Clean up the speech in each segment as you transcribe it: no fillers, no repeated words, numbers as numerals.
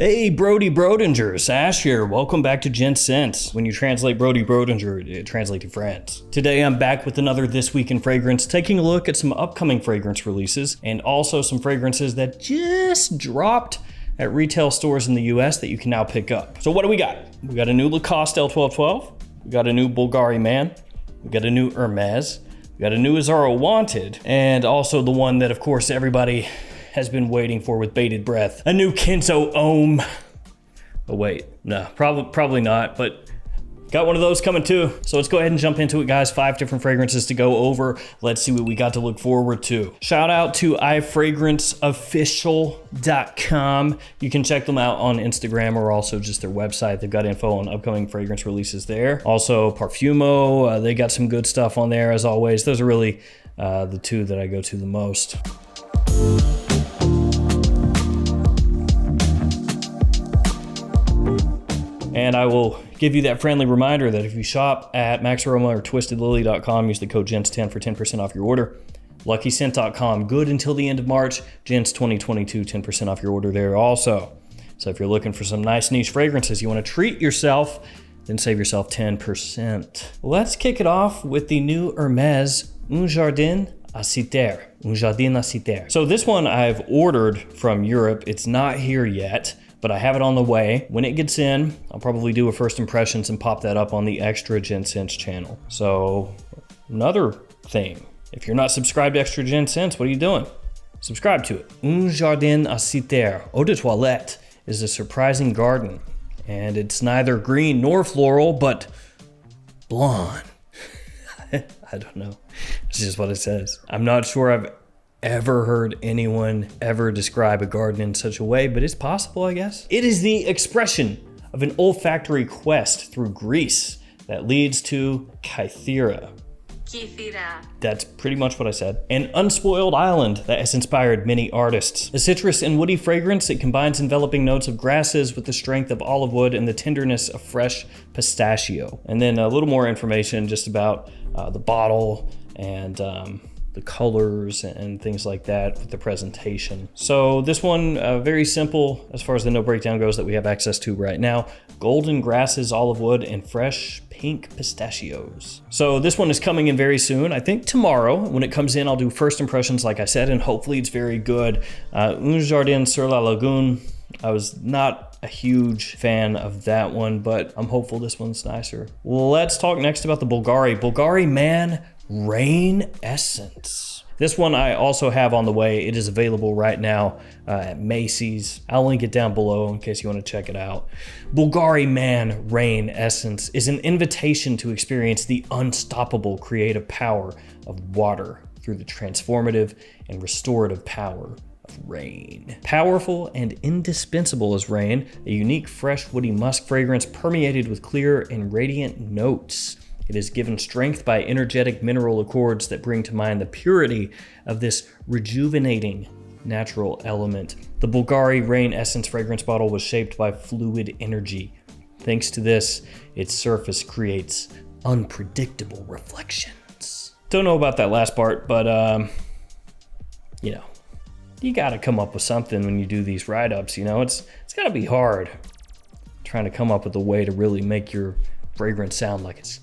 Hey, Brody Brodinger, Sash here. Welcome back to Gents. When you translate Brody Brodinger, it translates to friends. Today I'm back with another This Week in Fragrance, taking a look at some upcoming fragrance releases and also some fragrances that just dropped at retail stores in the US that you can now pick up. So what do we got? We got a new Lacoste L.12.12. We got a new Bulgari Man. We got a new Hermes. We got a new Azzaro Wanted. And also the one that, of course, everybody has been waiting for with bated breath. A new Kenzo Ohm. Oh wait, no, probably not, but got one of those coming too. So let's go ahead and jump into it, guys. 5 different fragrances to go over. Let's see what we got to look forward to. Shout out to ifragranceofficial.com. You can check them out on Instagram or also just their website. They've got info on upcoming fragrance releases there. Also Parfumo, they got some good stuff on there as always. Those are really the two that I go to the most. And I will give you that friendly reminder that if you shop at MaxAroma or TwistedLily.com, use the code GENTS10 for 10% off your order. LuckyScent.com, good until the end of March. Gents 2022, 10% off your order there also. So if you're looking for some nice niche fragrances, you want to treat yourself, then save yourself 10%. Let's kick it off with the new Hermes Un Jardin à Citer. Un Jardin à Citer. So this one I've ordered from Europe. It's not here yet, but I have it on the way. When it gets in, I'll probably do a first impressions and pop that up on the Extra Gents channel. So another thing, if you're not subscribed to Extra Gents, what are you doing? Subscribe to it. Un Jardin à Citer, Eau de Toilette, is a surprising garden. And it's neither green nor floral, but blonde. I don't know. It's just what it says. I'm not sure I've ever heard anyone ever describe a garden in such a way, but it's possible, I guess. It is the expression of an olfactory quest through Greece that leads to Kythera. That's pretty much what I said. An unspoiled island that has inspired many artists. A citrus and woody fragrance, it combines enveloping notes of grasses with the strength of olive wood and the tenderness of fresh pistachio. And then a little more information just about the bottle and the colors and things like that with the presentation. So this one, very simple as far as the note breakdown goes that we have access to right now. Golden grasses, olive wood, and fresh pink pistachios. So this one is coming in very soon. I think tomorrow. When it comes in, I'll do first impressions like I said, and hopefully it's very good. Un Jardin sur la Lagune. I was not a huge fan of that one, but I'm hopeful this one's nicer. Let's talk next about the Bulgari. Bulgari Man Rain Essence. This one I also have on the way. It is available right now at Macy's. I'll link it down below in case you want to check it out. Bulgari Man Rain Essence is an invitation to experience the unstoppable creative power of water through the transformative and restorative power of rain. Powerful and indispensable as rain, a unique fresh woody musk fragrance permeated with clear and radiant notes. It is given strength by energetic mineral accords that bring to mind the purity of this rejuvenating natural element. The Bulgari Rain Essence fragrance bottle was shaped by fluid energy. Thanks to this, its surface creates unpredictable reflections. Don't know about that last part, but you know, you gotta come up with something when you do these write-ups, you know? It's gotta be hard trying to come up with a way to really make your fragrance sound like it's,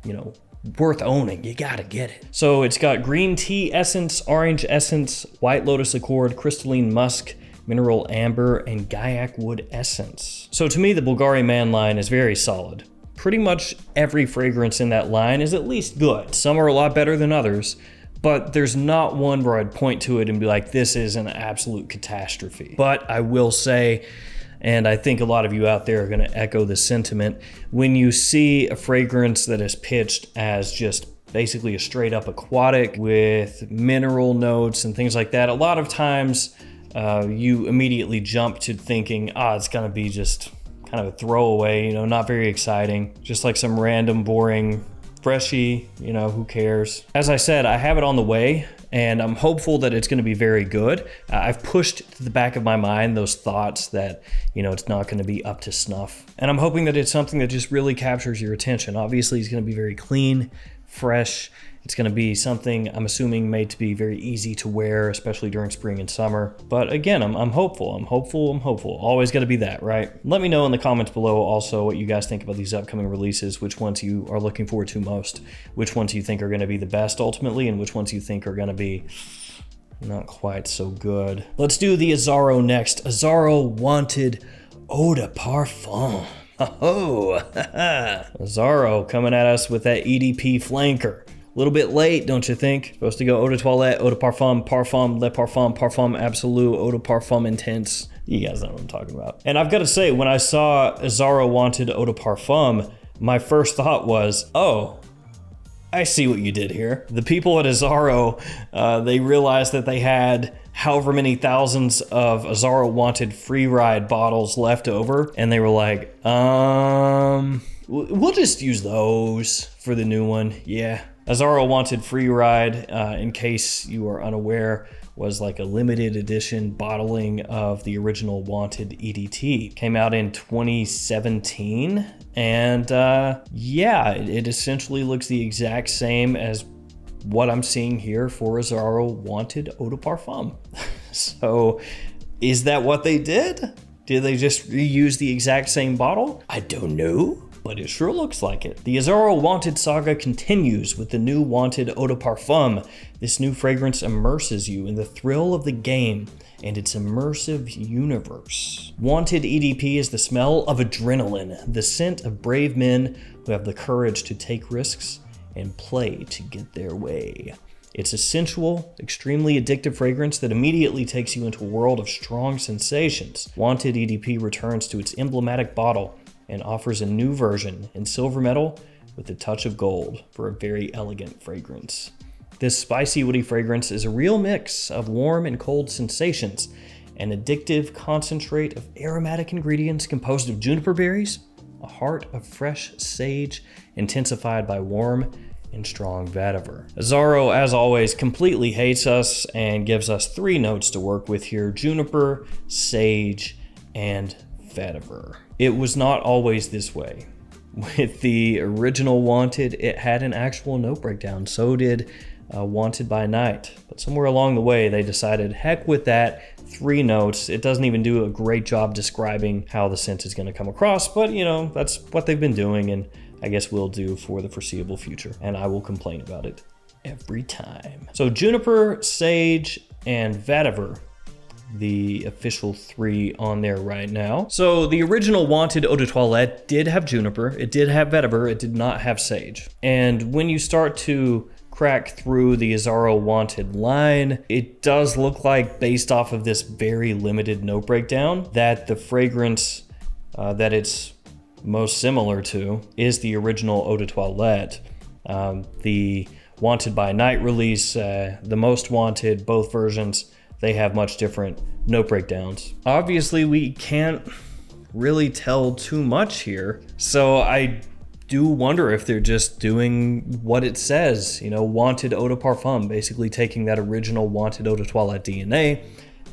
you know, worth owning. You gotta get it. So it's got green tea essence, orange essence, white lotus accord, crystalline musk, mineral amber, and gaiac wood essence. So to me, the Bulgari Man line is very solid. Pretty much every fragrance in that line is at least good. Some are a lot better than others, but there's not one where I'd point to it and be like, this is an absolute catastrophe. But I will say, and I think a lot of you out there are gonna echo this sentiment, when you see a fragrance that is pitched as just basically a straight up aquatic with mineral notes and things like that, a lot of times you immediately jump to thinking, it's gonna be just kind of a throwaway, you know, not very exciting, just like some random boring freshy, you know, who cares? As I said, I have it on the way and I'm hopeful that it's gonna be very good. I've pushed to the back of my mind those thoughts that, you know, it's not gonna be up to snuff. And I'm hoping that it's something that just really captures your attention. Obviously, it's gonna be very clean, fresh. It's going to be something I'm assuming made to be very easy to wear, especially during spring and summer. But again, I'm hopeful. I'm hopeful. Always got to be that, right? Let me know in the comments below also what you guys think about these upcoming releases, which ones you are looking forward to most, which ones you think are going to be the best ultimately, and which ones you think are going to be not quite so good. Let's do the Azzaro next. Azzaro Wanted Eau de Parfum. Oh, Azzaro coming at us with that EDP flanker. A little bit late, don't you think? Supposed to go Eau de Toilette, Eau de Parfum, Parfum, Le Parfum, Parfum Absolu, Eau de Parfum Intense. You guys know what I'm talking about. And I've got to say, when I saw Azzaro Wanted Eau de Parfum, my first thought was, oh, I see what you did here. The people at Azzaro, they realized that they had however many thousands of Azzaro Wanted free ride bottles left over, and they were like, we'll just use those for the new one. Yeah. Azzaro Wanted Free Ride, in case you are unaware, was like a limited edition bottling of the original Wanted EDT. Came out in 2017, and yeah, it essentially looks the exact same as what I'm seeing here for Azzaro Wanted Eau de Parfum. So, is that what they did? Did they just reuse the exact same bottle? I don't know, but it sure looks like it. The Azzaro Wanted saga continues with the new Wanted Eau de Parfum. This new fragrance immerses you in the thrill of the game and its immersive universe. Wanted EDP is the smell of adrenaline, the scent of brave men who have the courage to take risks and play to get their way. It's a sensual, extremely addictive fragrance that immediately takes you into a world of strong sensations. Wanted EDP returns to its emblematic bottle and offers a new version in silver metal with a touch of gold for a very elegant fragrance. This spicy, woody fragrance is a real mix of warm and cold sensations, an addictive concentrate of aromatic ingredients composed of juniper berries, a heart of fresh sage, intensified by warm and strong vetiver. Azzaro, as always, completely hates us and gives us 3 notes to work with here: juniper, sage, and vetiver. It was not always this way. With the original Wanted, it had an actual note breakdown. So did Wanted by Night. But somewhere along the way, they decided, heck with that, 3 notes. It doesn't even do a great job describing how the scent is going to come across, but you know, that's what they've been doing, and I guess we'll do for the foreseeable future. And I will complain about it every time. So juniper, sage, and vetiver, the official 3 on there right now. So the original Wanted Eau de Toilette did have juniper, it did have vetiver, it did not have sage. And when you start to crack through the Azzaro Wanted line, it does look like, based off of this very limited note breakdown, that the fragrance that it's most similar to is the original Eau de Toilette. The Wanted by Night release, the Most Wanted, both versions, they have much different note breakdowns. Obviously, we can't really tell too much here, so I do wonder if they're just doing what it says, you know, Wanted Eau de Parfum, basically taking that original Wanted Eau de Toilette DNA,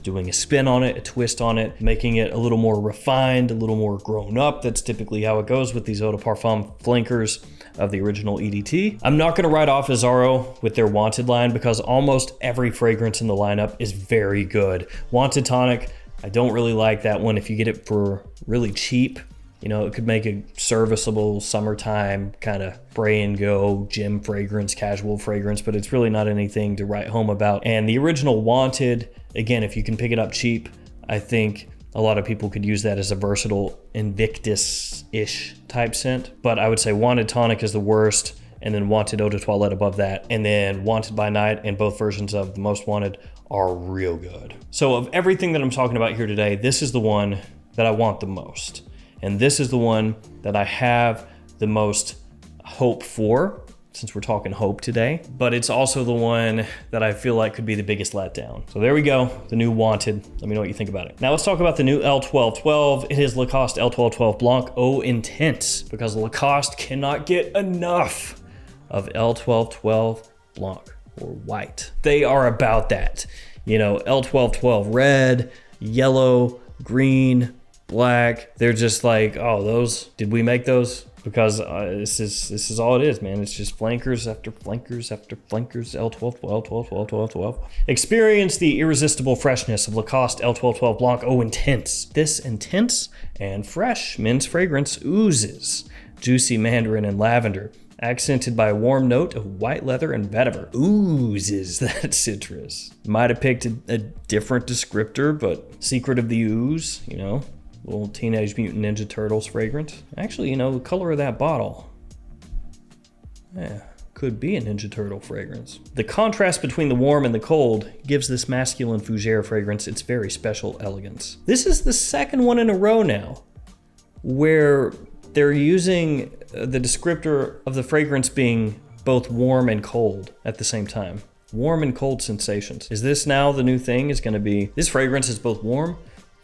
doing a spin on it, a twist on it, making it a little more refined, a little more grown up. That's typically how it goes with these Eau de Parfum flankers of the original EDT. I'm not gonna write off Azzaro with their Wanted line because almost every fragrance in the lineup is very good. Wanted Tonic, I don't really like that one. If you get it for really cheap, you know, it could make a serviceable summertime kind of spray and go gym fragrance, casual fragrance, but it's really not anything to write home about. And the original Wanted, again, if you can pick it up cheap, I think a lot of people could use that as a versatile Invictus-ish type scent. But I would say Wanted Tonic is the worst, and then Wanted Eau de Toilette above that, and then Wanted by Night and both versions of the Most Wanted are real good. So of everything that I'm talking about here today, this is the one that I want the most. And this is the one that I have the most hope for, since we're talking hope today, but it's also the one that I feel like could be the biggest letdown. So there we go, the new Wanted. Let me know what you think about it. Now let's talk about the new L.12.12. It is Lacoste L.12.12 Blanc Eau Intense, because Lacoste cannot get enough of L.12.12 Blanc, or white. They are about that. You know, L.12.12 red, yellow, green, black. They're just like, oh, those, did we make those? Because this is all it is, man. It's just flankers after flankers after flankers. L.12, 12, 12, 12, 12, 12. Experience the irresistible freshness of Lacoste L.12.12 Blanc Eau Intense. This intense and fresh men's fragrance oozes juicy mandarin and lavender, accented by a warm note of white leather and vetiver. Oozes that citrus. Might have picked a different descriptor, but secret of the ooze, you know. Little Teenage Mutant Ninja Turtles fragrance. Actually, you know, the color of that bottle, yeah, could be a Ninja Turtle fragrance. The contrast between the warm and the cold gives this masculine fougere fragrance its very special elegance. This is the second one in a row now where they're using the descriptor of the fragrance being both warm and cold at the same time. Warm and cold sensations. Is this now the new thing? Is going to be, this fragrance is both warm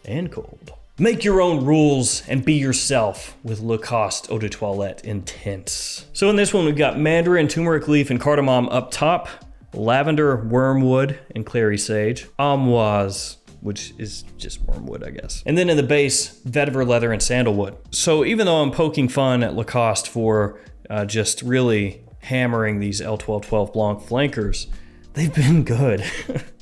and cold. Make your own rules and be yourself with Lacoste Eau de Toilette Intense. So in this one, we've got mandarin, turmeric leaf, and cardamom up top, lavender, wormwood, and clary sage, amouage, which is just wormwood, I guess. And then in the base, vetiver, leather, and sandalwood. So even though I'm poking fun at Lacoste for just really hammering these L.12.12 Blanc flankers, they've been good.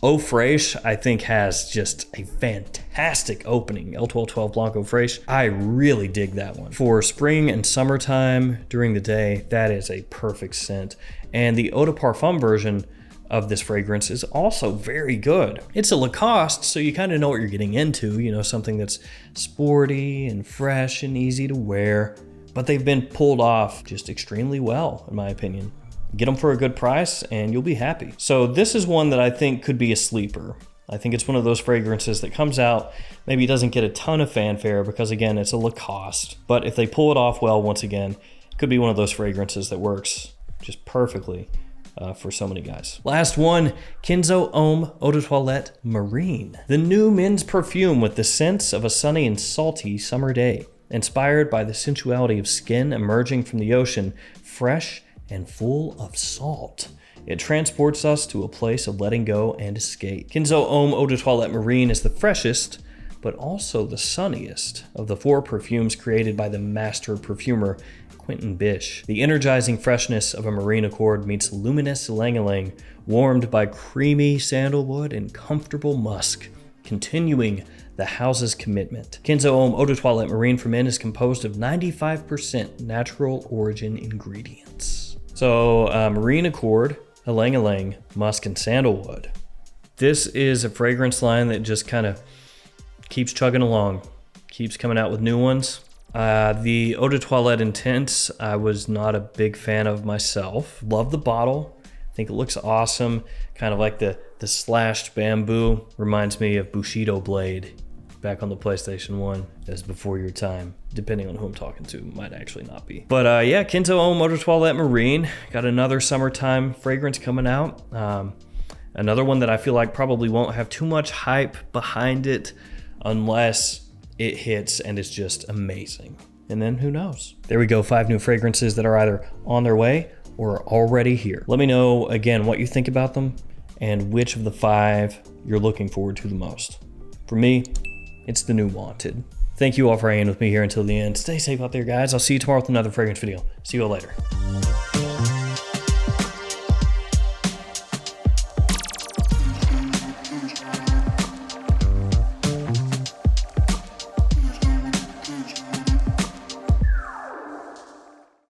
Eau Fraiche, I think, has just a fantastic opening. L.12.12 Blanc Eau Fraiche, I really dig that one. For spring and summertime during the day, that is a perfect scent. And the Eau de Parfum version of this fragrance is also very good. It's a Lacoste, so you kind of know what you're getting into, you know, something that's sporty and fresh and easy to wear, but they've been pulled off just extremely well, in my opinion. Get them for a good price and you'll be happy. So this is one that I think could be a sleeper. I think it's one of those fragrances that comes out, maybe doesn't get a ton of fanfare because again, it's a Lacoste, but if they pull it off well, once again, it could be one of those fragrances that works just perfectly for so many guys. Last one, Kenzo Homme Eau de Toilette Marine. The new men's perfume with the scents of a sunny and salty summer day, inspired by the sensuality of skin emerging from the ocean, fresh and full of salt. It transports us to a place of letting go and escape. Kenzo Homme Eau de Toilette Marine is the freshest, but also the sunniest of the 4 perfumes created by the master perfumer Quentin Bish. The energizing freshness of a marine accord meets luminous ylang-ylang, warmed by creamy sandalwood and comfortable musk, continuing the house's commitment. Kenzo Homme Eau de Toilette Marine for Men is composed of 95% natural origin ingredients. So marine accord, ylang-ylang, musk, and sandalwood. This is a fragrance line that just kind of keeps chugging along, keeps coming out with new ones. The Eau de Toilette Intense, I was not a big fan of myself. Love the bottle. I think it looks awesome. Kind of like the slashed bamboo. Reminds me of Bushido Blade back on the PlayStation 1. That's before your time. Depending on who I'm talking to, might actually not be. But yeah, Kenzo Homme Eau de Toilette Marine. Got another summertime fragrance coming out. Another one that I feel like probably won't have too much hype behind it unless it hits and it's just amazing. And then who knows? There we go, 5 new fragrances that are either on their way or are already here. Let me know, again, what you think about them and which of the 5 you're looking forward to the most. For me, it's the new Wanted. Thank you all for hanging with me here until the end. Stay safe out there, guys. I'll see you tomorrow with another fragrance video. See you all later.